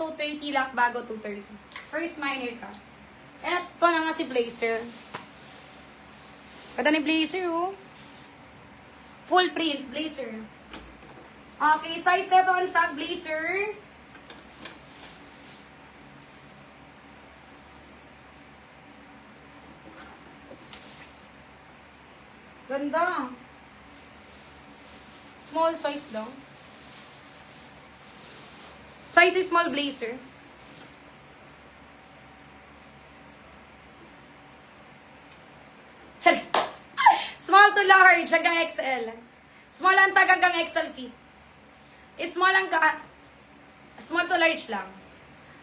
230, lock bago 230. First minor ka. Eto na nga si blazer. Ganda ni blazer, oh. Full print, blazer. Okay, size nito ang tag blazer. Ganda. Small size lang. Size is small blazer. Small to large hanggang XL. Small ang tag hanggang XL fit. Small to large lang.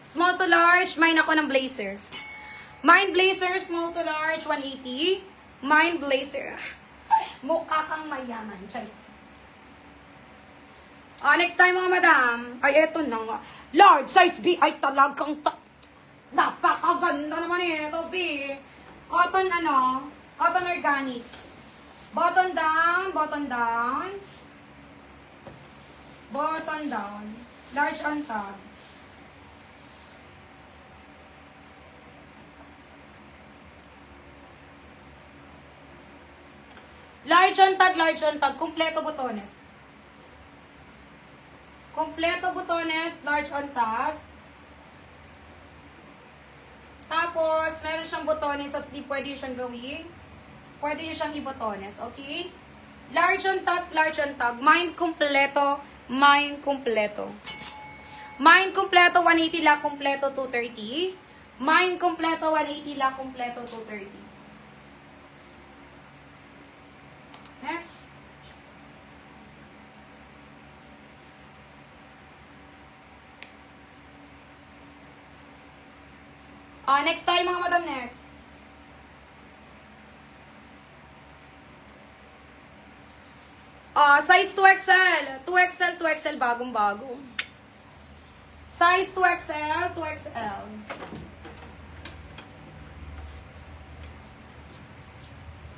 Small to large, mine ako ng blazer. Mine blazer, small to large, 180. Mine blazer. Mukha kang mayaman, Charis. Next time mga madam. Ay, eto na nga. Large size B. Ay, talagang napakaganda naman ito, B. Cotton cotton organic. Button down, button down. Button down. Large on top. Large on tag, large on tag. Kompleto botones. Kompleto botones, large on tag. Tapos, meron siyang botones sa sleeve. Pwede siyang gawin. Pwede nyo siyang ibotones, okay? Large on tag, large on tag. Mine kompleto, mine kompleto. Mine kompleto, 180 lang, kompleto, 230. Mine kompleto, 180 lang, kompleto, 230. Next. Next tayo mga madam, next. Size 2XL. 2XL, 2XL, bagong-bago. Size 2XL, 2XL.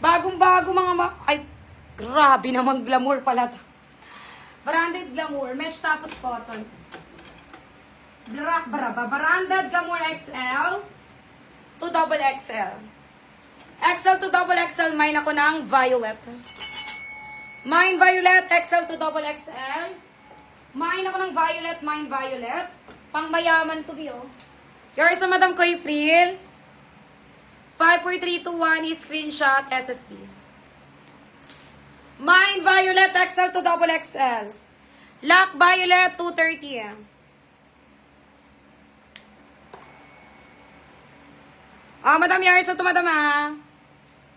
Bagong-bago mga ay, grabe naman glamour pala to. Branded glamour, mesh tapos cotton. Branded glamour XL to double XL. XL to double XL, mine ako ng violet. Mine violet, XL to double XL. Mine ako ng violet, mine violet. Pang mayaman to be, oh. Yours na Madam Koy April. 5, 4, 3, 2, 1, screenshot, SSD. Mine violet, XL to double XL. Lock violet, 230. Madam Yours na to, Madam,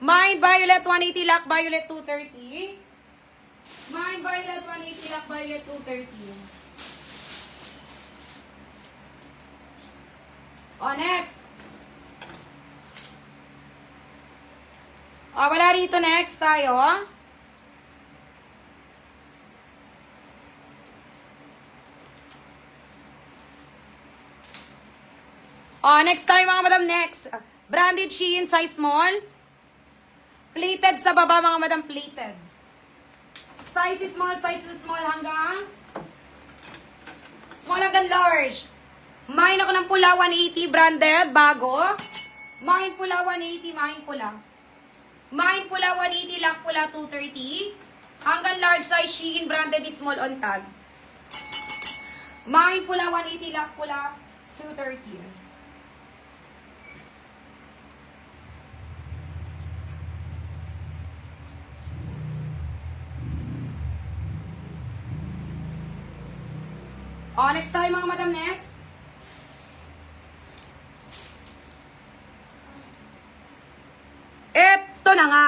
Mine violet, 180, lock violet, 230. Mine violet, 180, lock violet, 230. Next. Wala rito, next tayo. Next tayo mga madam, next. Branded Shein, size small. Plated sa baba mga madam, plated. Size small hanggang large. Mine ako ng pula, 180, branded, bago. Mine pula, 180, mine pula. Mine pula, 180, lock pula, 230. Hanggang large size, Shein, branded, small on tag. Mine pula, 180, lock pula, 230. Next tayo mga madam, next. Ito na nga.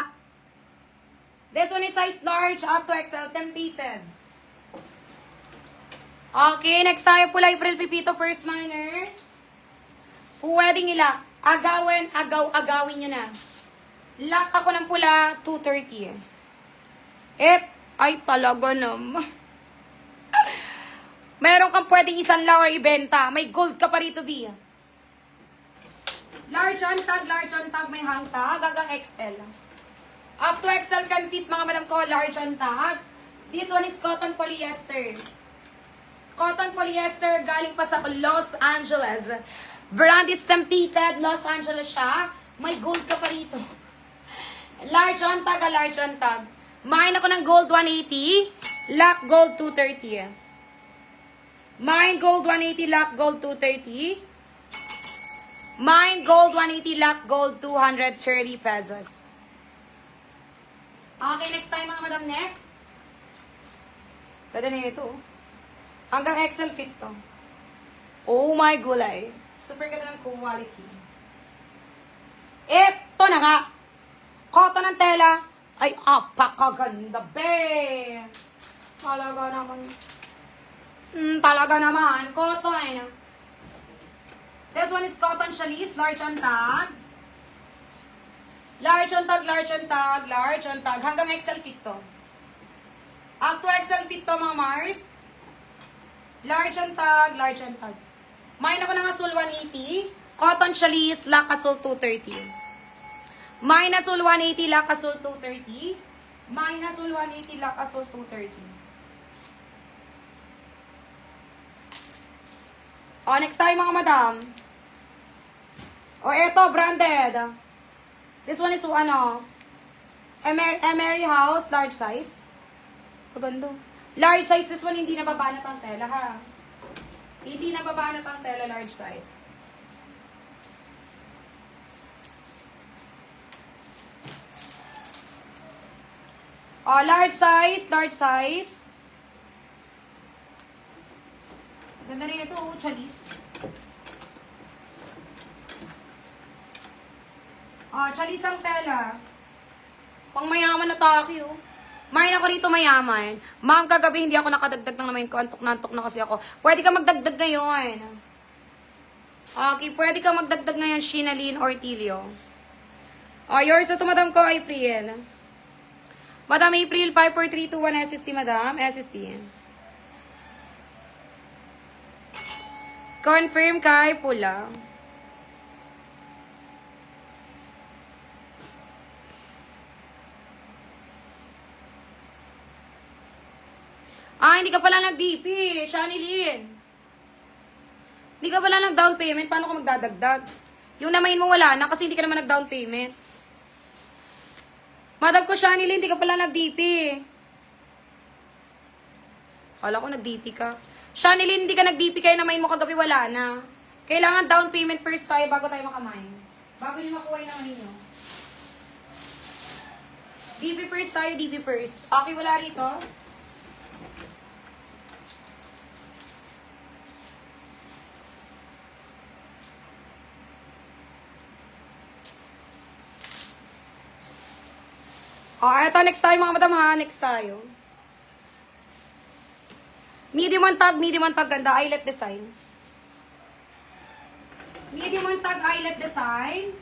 This one is size large up to XL, templated. Okay, next tayo pula, April Pipito, first minor. Pwedeng ila. Agawin nyo na. Lock ako ng pula, 230. Ay talaga naman. Meron kang pwedeng isang lower ibenta. May gold ka pa rito, B. Large on tag, may hang tag, hanggang XL. Up to XL can fit, mga madam ko, large on tag. This one is cotton polyester. Cotton polyester, galing pa sa Los Angeles. Brand is Tempted, Los Angeles siya. May gold ka pa rito. Large on tag, large on tag. Mine ako ng gold 180, lock gold 230. Mine gold 180, lock gold 230. Mine gold 180, lock gold 230 pesos. Okay, next time mga madam, next. Ganda na ito. Hanggang XL fit to. Oh my gulay. Super ganda ng quality. Ito na nga. Cotton ng tela. Ay, apakaganda, be. Talaga naman. Talaga naman. Cotton. This one is cotton chalis. Large on tag. Large on tag, large on tag, large on tag. Hanggang XL fit to. Up to XL fit to, mga Mars. Large on tag, large on tag. Mine ako ng Azul 180. Cotton chalis, Lac Azul 230. Mine Azul 180, Lac Azul 230. Mine Azul 180, Lac Azul 230. O, next tayo mga madam. O, eto, branded. This one is, Emery House, large size. Maganda. Large size, this one hindi nababanat ang tela, ha? Hindi nababanat ang tela, large size. Oh, large size, large size. Ganda na ito, chalis. Oh, chalis ang tela. Pang mayaman na taki, oh. Mine ako rito mayaman. Ma'am, kagabi hindi ako nakadagdag ng naman ko. Antok na kasi ako. Pwede ka magdagdag ngayon. Okay, pwede ka magdagdag ngayon, Shinaline Ortilio. Oh, yours ito, madam ko, April. Madam April, 54321 SST, madam. SST. Confirm kay Pula. Hindi ka pala nag-DP, Shani Lynn. Hindi ka pala nag-down payment, paano ka magdadagdag? Yung namain mo wala na kasi hindi ka naman nag-down payment. Madam ko, Shani Lynn, hindi ka pala nag-DP. Kala ko nag-DP ka. Shani Lynn, hindi ka nag-DP kaya namain mo kagabi wala na. Kailangan down payment first tayo bago tayo makamain. Bago nyo makuha yung namain nyo. DP first tayo, DP first. Okay, wala rito. Eto, next tayo mga madam ha. Next tayo. Medium on tag, ganda. Eyelet design. Medium on tag, eyelet design.